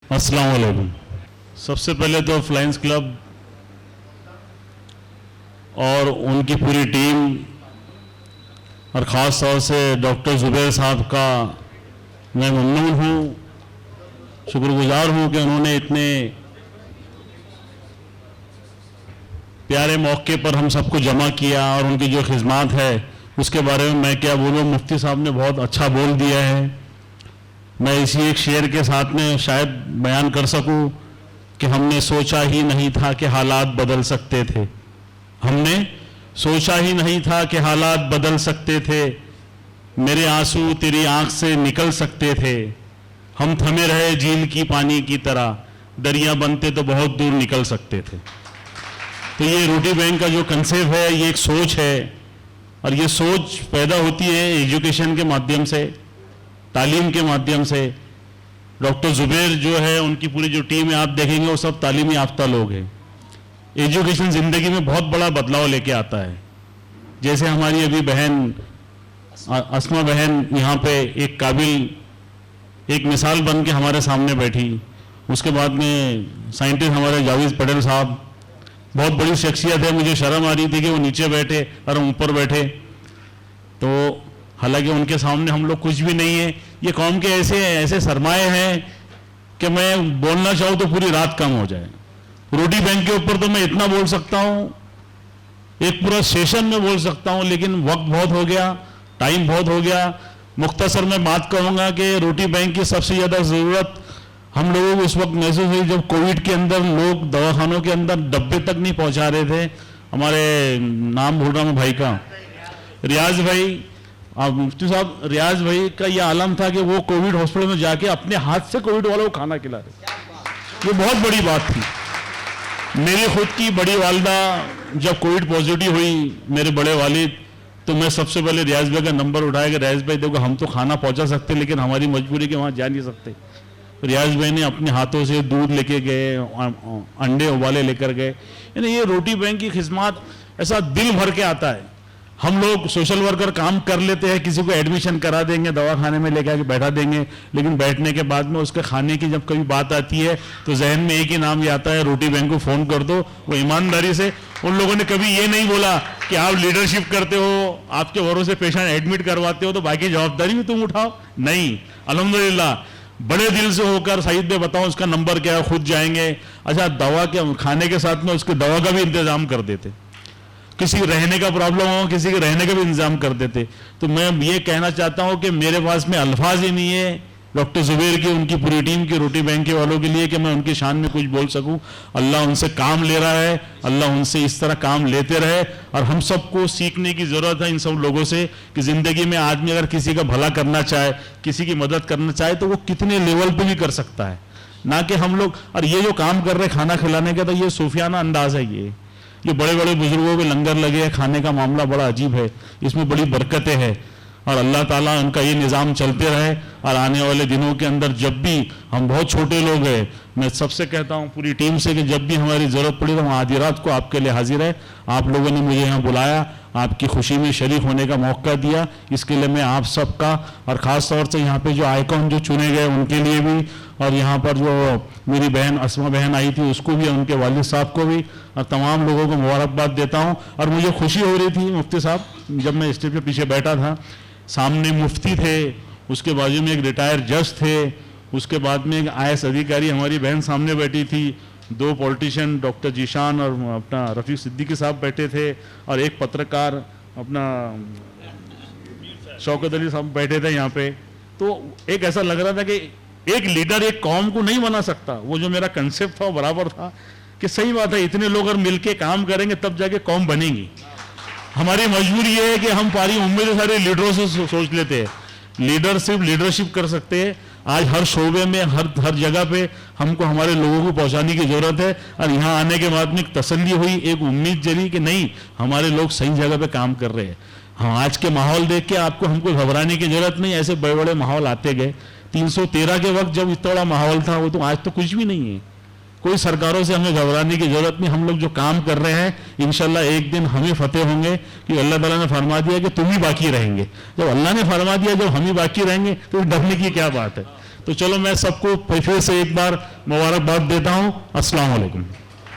अस्सलाम वालेकुम। सबसे पहले तो फ्लाइंस क्लब और उनकी पूरी टीम और ख़ास तौर से डॉक्टर ज़ुबैर साहब का मैं ममनून हूँ, शुक्रगुजार हूँ कि उन्होंने इतने प्यारे मौके पर हम सबको जमा किया और उनकी जो खिदमत है उसके बारे में मैं क्या बोलूँ। मुफ्ती साहब ने बहुत अच्छा बोल दिया है। मैं इसी एक शेर के साथ में शायद बयान कर सकूं कि हमने सोचा ही नहीं था कि हालात बदल सकते थे। हमने सोचा ही नहीं था कि हालात बदल सकते थे। मेरे आंसू तेरी आंख से निकल सकते थे। हम थमे रहे झील की पानी की तरह, दरिया बनते तो बहुत दूर निकल सकते थे। तो ये रोटी बैंक का जो कंसेप्ट है, ये एक सोच है और ये सोच पैदा होती है एजुकेशन के माध्यम से, तालीम के माध्यम से। डॉक्टर ज़ुबैर जो है, उनकी पूरी जो टीम है, आप देखेंगे वो सब तालीमी याफ्ता लोग हैं। एजुकेशन ज़िंदगी में बहुत बड़ा बदलाव लेके आता है। जैसे हमारी अभी बहन अस्मा बहन यहाँ पे एक काबिल, एक मिसाल बन के हमारे सामने बैठी। उसके बाद में साइंटिस्ट हमारे जावेद पटेल साहब, बहुत बड़ी शख्सियत है। मुझे शर्म आ रही थी कि वो नीचे बैठे और हम ऊपर बैठे, तो हालांकि उनके सामने हम लोग कुछ भी नहीं है। ये कौम के ऐसे सरमाए हैं कि मैं बोलना चाहूँ तो पूरी रात कम हो जाए। रोटी बैंक के ऊपर तो मैं इतना बोल सकता हूँ, एक पूरा सेशन में बोल सकता हूँ, लेकिन वक्त बहुत हो गया, टाइम बहुत हो गया। मुख्तसर में बात करूँगा कि रोटी बैंक की सबसे ज़्यादा ज़रूरत हम लोगों को उस वक्त महसूस हुई जब कोविड के अंदर लोग दवाखानों के अंदर डब्बे तक नहीं पहुँचा रहे थे। हमारे नाम भूल रहा हूँ भाई का, रियाज भाई, मुफ्ती साहब रियाज भाई का यह आलम था कि वो कोविड हॉस्पिटल में जाके अपने हाथ से कोविड वालों को खाना खिला रहे। ये बहुत बड़ी बात थी। मेरी खुद की बड़ी वालदा जब कोविड पॉजिटिव हुई, मेरे बड़े वालिद, तो मैं सबसे पहले रियाज भाई का नंबर उठाया कि रियाज भाई देखो, हम तो खाना पहुंचा सकते लेकिन हमारी मजबूरी के वहाँ जा नहीं सकते। रियाज भाई ने अपने हाथों से दूध लेके गए, अंडे उबाले लेकर गए। यानी ये रोटी बैंक की खिदमत ऐसा दिल भर के आता है। हम लोग सोशल वर्कर काम कर लेते हैं, किसी को एडमिशन करा देंगे, दवाखाने में लेकर आके बैठा देंगे, लेकिन बैठने के बाद में उसके खाने की जब कभी बात आती है तो जहन में एक ही नाम ये आता है, रोटी बैंक को फ़ोन कर दो। वो ईमानदारी से, उन लोगों ने कभी ये नहीं बोला कि आप लीडरशिप करते हो, आपके भरोसे पेशेंट एडमिट करवाते हो तो बाकी जवाबदारी भी तुम उठाओ। नहीं, अल्हम्दुलिल्लाह बड़े दिल से होकर सईद भाई बताओ उसका नंबर क्या है, खुद जाएंगे। अच्छा, दवा के खाने के साथ में उसके दवा का भी इंतजाम कर देते। किसी रहने का प्रॉब्लम हो, किसी के रहने का भी इंतजाम कर देते। तो मैं ये कहना चाहता हूँ कि मेरे पास में अल्फाज ही नहीं है डॉक्टर ज़ुबैर की, उनकी पूरी टीम की, रोटी बैंक के वालों के लिए कि मैं उनकी शान में कुछ बोल सकूं। अल्लाह उनसे काम ले रहा है, अल्लाह उनसे इस तरह काम लेते रहे। और हम सबको सीखने की ज़रूरत है इन सब लोगों से कि ज़िंदगी में आदमी अगर किसी का भला करना चाहे, किसी की मदद करना चाहे, तो वो कितने लेवल पर भी कर सकता है। ना कि हम लोग, और ये जो काम कर रहे खाना खिलाने का, तो ये सूफियाना अंदाज है। ये बड़े बड़े बुजुर्गों के लंगर लगे हैं, खाने का मामला बड़ा अजीब है, इसमें बड़ी बरकतें हैं। और अल्लाह ताला उनका ये निज़ाम चलते रहे। और आने वाले दिनों के अंदर जब भी हम, बहुत छोटे लोग हैं, मैं सबसे कहता हूँ पूरी टीम से कि जब भी हमारी ज़रूरत पड़ी तो हम आधी रात को आपके लिए हाजिर है। आप लोगों ने मुझे यहाँ बुलाया, आपकी खुशी में शरीक होने का मौका दिया, इसके लिए मैं आप सबका, और ख़ास तौर से यहाँ पे जो आइकॉन जो चुने गए उनके लिए भी, और यहाँ पर जो मेरी बहन अस्मा बहन आई थी उसको भी, उनके वालिद साहब को भी, और तमाम लोगों को मुबारकबाद देता हूँ। और मुझे खुशी हो रही थी मुफ्ती साहब, जब मैं स्टेज पे पीछे बैठा था, सामने मुफ्ती थे, उसके बाजू में एक रिटायर्ड जज थे, उसके बाद में एक IAS अधिकारी हमारी बहन सामने बैठी थी, 2 पॉलिटिशियन डॉक्टर जीशान और अपना रफ़ीक सिद्दीकी साहब बैठे थे, और एक पत्रकार अपना शौकत अली साहब बैठे थे यहाँ पे। तो एक ऐसा लग रहा था कि एक लीडर एक कौम को नहीं बना सकता। वो जो मेरा कंसेप्ट था वो बराबर था कि सही बात है, इतने लोग अगर मिलके काम करेंगे तब जाके कौम बनेगी। हमारी मजबूरी ये है कि हम पारी उम्मीद सारे लीडरों से सोच लेते हैं। लीडर सिर्फ लीडरशिप कर सकते हैं। आज हर शोबे में, हर जगह पे हमको हमारे लोगों को पहुंचाने की जरूरत है। और यहाँ आने के बाद में एक तसल्ली हुई, एक उम्मीद जली कि नहीं, हमारे लोग सही जगह पे काम कर रहे हैं। हाँ, आज के माहौल देख के आपको हमको घबराने की जरूरत नहीं। ऐसे बड़े बड़े माहौल आते गए। 313 के वक्त जब इतना बड़ा माहौल था, वो तो आज तो कुछ भी नहीं है। कोई सरकारों से हमें घबराने की जरूरत नहीं। हम लोग जो काम कर रहे हैं, इंशाल्लाह एक दिन हम ही फतेह होंगे, कि अल्लाह ताला ने फरमा दिया कि तुम ही बाकी रहेंगे। जब अल्लाह ने फरमा दिया जब हम ही बाकी रहेंगे तो डरने की क्या बात है। तो चलो मैं सबको फिर से एक बार मुबारकबाद देता हूँ। अस्सलाम वालेकुम।